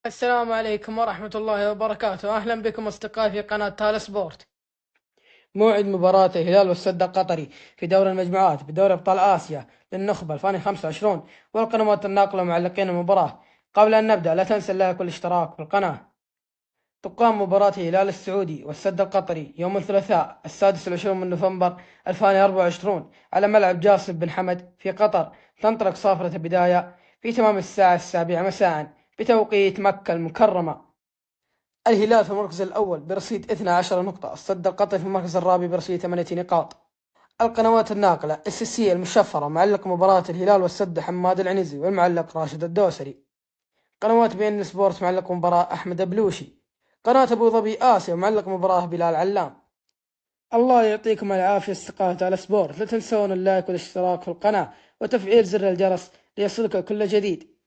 السلام عليكم ورحمة الله وبركاته. أهلا بكم أصدقائي في قناة تال سبورت. موعد مباراة الهلال والسد القطري في دور المجموعات بدوري أبطال آسيا للنخبة الفاني 25 والقنوات الناقلة معلقين المباراة. قبل أن نبدأ لا تنسى اللايك والاشتراك في القناة. تقام مباراة الهلال السعودي والسد القطري يوم الثلاثاء 26 من نوفمبر 2024 على ملعب جاسم بن حمد في قطر. تنطلق صافرة البداية في تمام الساعة 7 مساء بتوقيت مكة المكرمة. الهلال في المركز الأول برصيد 12 نقطة، السد القطري في المركز الرابع برصيد 8 نقاط. القنوات الناقلة السي المشفرة، معلق مباراة الهلال والسد حماد العنزي، والمعلق راشد الدوسري. قنوات بي ان سبورت، معلق مباراة أحمد بلوشي. قناة أبو ظبي آسيا، معلق مباراة بلال علام. الله يعطيكم العافية أصدقائي على سبورت. لا تنسون اللايك والاشتراك في القناة وتفعيل زر الجرس ليصلك كل جديد.